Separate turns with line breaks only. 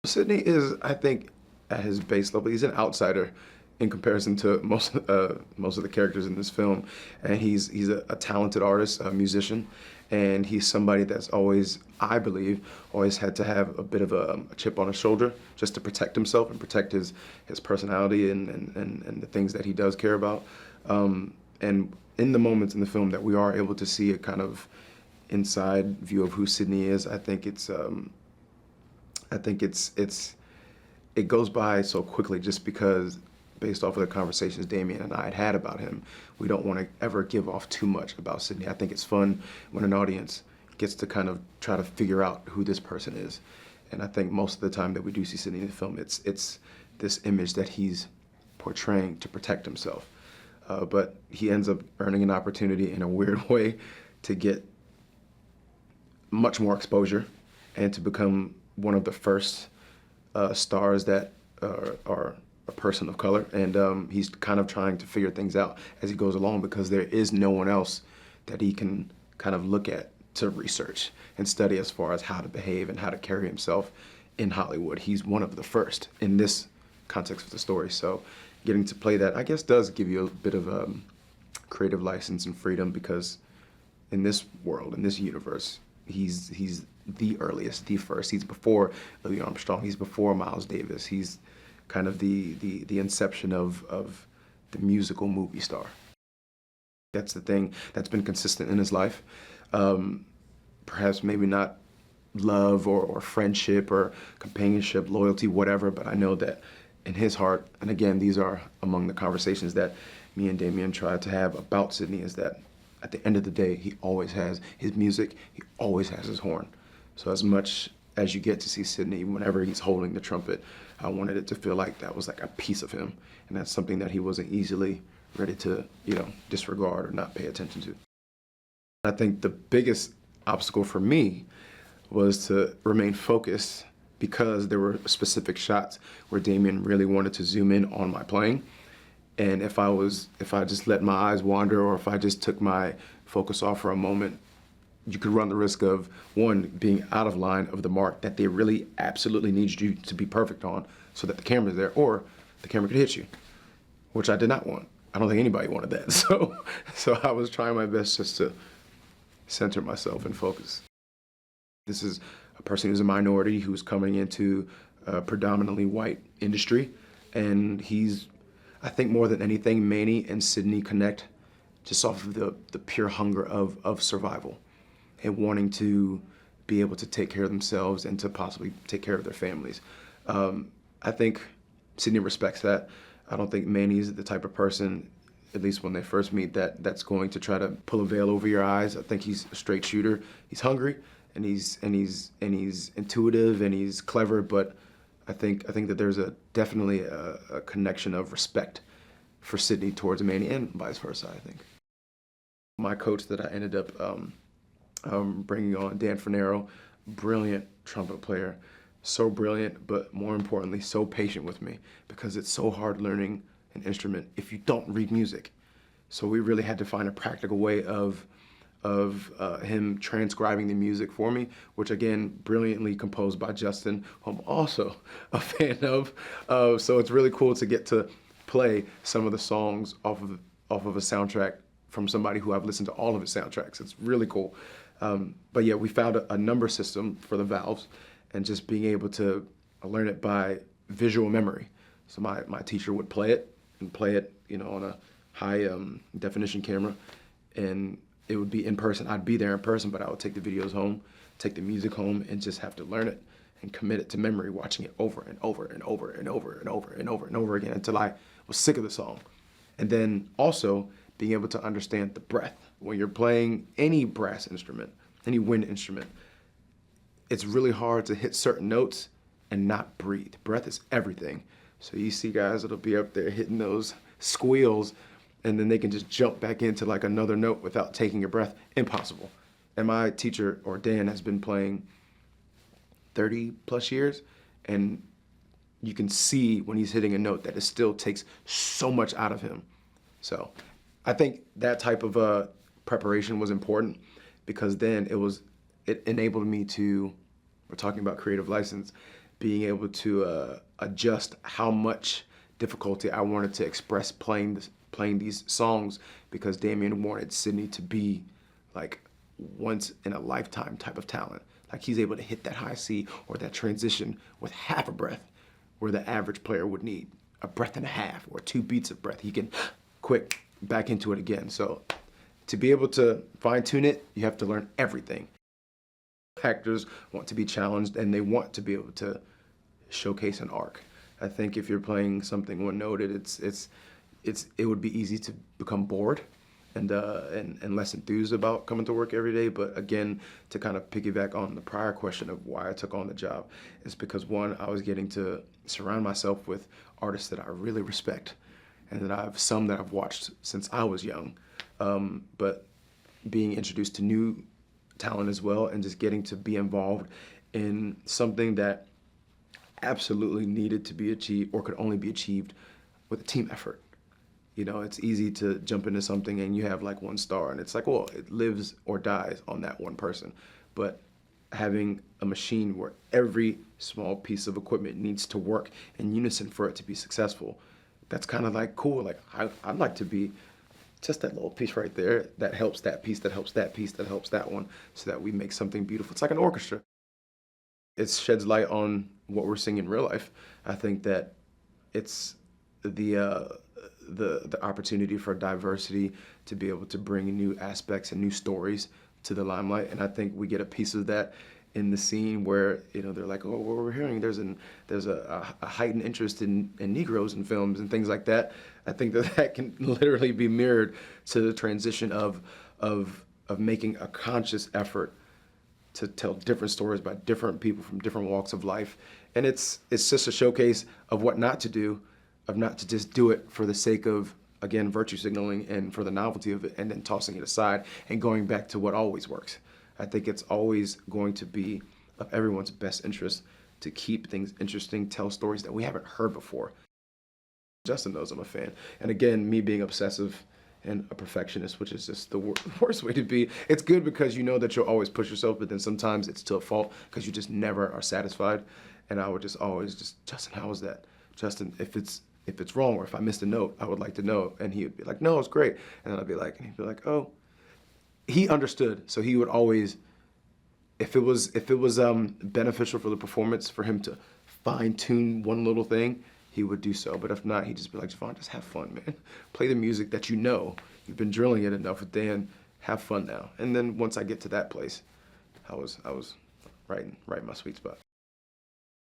Sydney is, I think, at his base level, he's an outsider in comparison to most of the characters in this film, and he's a talented artist, a musician, and he's somebody that's always, I believe, always had to have a bit of a chip on his shoulder just to protect himself and protect his personality and the things that he does care about. And in the moments in the film that we are able to see a kind of inside view of who Sydney is, I think it goes by so quickly just because based off of the conversations Damien and I had about him, we don't want to ever give off too much about Sydney. I think it's fun when an audience gets to kind of try to figure out who this person is. And I think most of the time that we do see Sydney in the film, it's this image that he's portraying to protect himself. But he ends up earning an opportunity in a weird way to get much more exposure and to become one of the first stars that are a person of color, and he's kind of trying to figure things out as he goes along because there is no one else that he can kind of look at to research and study as far as how to behave and how to carry himself in Hollywood. He's one of the first in this context of the story, so getting to play that, I guess, does give you a bit of creative license and freedom because in this world, in this universe, he's the earliest, the first. He's before Louis Armstrong. He's before Miles Davis. He's kind of the inception of the musical movie star. That's the thing that's been consistent in his life. Perhaps maybe not love or friendship or companionship, loyalty, whatever, but I know that in his heart, and again, these are among the conversations that me and Damien try to have about Sydney, is that at the end of the day, he always has his music, he always has his horn. So as much as you get to see Sydney, whenever he's holding the trumpet, I wanted it to feel like that was like a piece of him. And that's something that he wasn't easily ready to, disregard or not pay attention to. I think the biggest obstacle for me was to remain focused because there were specific shots where Damien really wanted to zoom in on my playing. And if I just let my eyes wander or if I just took my focus off for a moment, you could run the risk of, one, being out of line of the mark that they really absolutely need you to be perfect on so that the camera's there, or the camera could hit you, which I did not want. I don't think anybody wanted that. So I was trying my best just to center myself and focus. This is a person who's a minority who's coming into a predominantly white industry, and he's, I think more than anything, Manny and Sydney connect just off of the pure hunger of survival and wanting to be able to take care of themselves and to possibly take care of their families. I think Sydney respects that. I don't think Manny's the type of person, at least when they first meet, that's going to try to pull a veil over your eyes. I think he's a straight shooter. He's hungry and he's intuitive and he's clever, but I think that there's definitely a connection of respect for Sydney towards Manny and vice versa, I think. My coach that I ended up bringing on, Dan Fanero, brilliant trumpet player, so brilliant, but more importantly, so patient with me because it's so hard learning an instrument if you don't read music. So we really had to find a practical way of him transcribing the music for me, which again, brilliantly composed by Justin, who I'm also a fan of. So it's really cool to get to play some of the songs off of a soundtrack from somebody who I've listened to all of his soundtracks. It's really cool. But yeah, we found a number system for the valves and just being able to learn it by visual memory. So my teacher would play it on a high definition camera, and it would be in person. I'd be there in person, but I would take the videos home, take the music home, and just have to learn it and commit it to memory, watching it over and over and over and over and over and over and over again until I was sick of the song. And then also being able to understand the breath. When you're playing any brass instrument, any wind instrument, it's really hard to hit certain notes and not breathe. Breath is everything. So you see guys that'll be up there hitting those squeals and then they can just jump back into like another note without taking a breath. Impossible. And my teacher, or Dan, has been playing 30 plus years, and you can see when he's hitting a note that it still takes so much out of him. So I think that type of preparation was important because then it enabled me to, we're talking about creative license, being able to adjust how much difficulty I wanted to express playing these songs, because Damien wanted Sydney to be like once in a lifetime type of talent. Like he's able to hit that high C or that transition with half a breath, where the average player would need a breath and a half or 2 beats of breath. He can quick back into it again. So to be able to fine tune it, you have to learn everything. Actors want to be challenged and they want to be able to showcase an arc. I think if you're playing something one-noted, it would be easy to become bored and less enthused about coming to work every day. But again, to kind of piggyback on the prior question of why I took on the job, is because one, I was getting to surround myself with artists that I really respect, and that I've watched since I was young. But being introduced to new talent as well, and just getting to be involved in something that absolutely needed to be achieved or could only be achieved with a team effort. You know, it's easy to jump into something and you have like one star and it's like, well, it lives or dies on that one person. But having a machine where every small piece of equipment needs to work in unison for it to be successful, that's kind of like cool. Like I'd like to be just that little piece right there that helps that piece, that helps that piece, that helps that one, so that we make something beautiful. It's like an orchestra. It sheds light on what we're seeing in real life. I think that it's the opportunity for diversity to be able to bring new aspects and new stories to the limelight, and I think we get a piece of that in the scene where, you know, they're like, oh, what we're hearing, there's a heightened interest in Negroes in films and things like that. I think that can literally be mirrored to the transition of making a conscious effort to tell different stories by different people from different walks of life. And it's just a showcase of what not to do, of not to just do it for the sake of, again, virtue signaling and for the novelty of it, and then tossing it aside and going back to what always works. I think it's always going to be of everyone's best interest to keep things interesting, tell stories that we haven't heard before. Justin knows I'm a fan. And again, me being obsessive and a perfectionist, which is just the worst way to be. It's good because you know that you'll always push yourself, but then sometimes it's to a fault because you just never are satisfied. And I would just always Justin, how was that? Justin, if it's wrong or if I missed a note, I would like to know. And he would be like, no, it's great. And then I'd be like, and he'd be like, oh. He understood, so he would always, if it was beneficial for the performance for him to fine tune one little thing, he would do so. But if not, he'd just be like, Jovan, just have fun, man. Play the music that you know. You've been drilling it enough with Dan. Have fun now. And then once I get to that place, I was right in my sweet spot.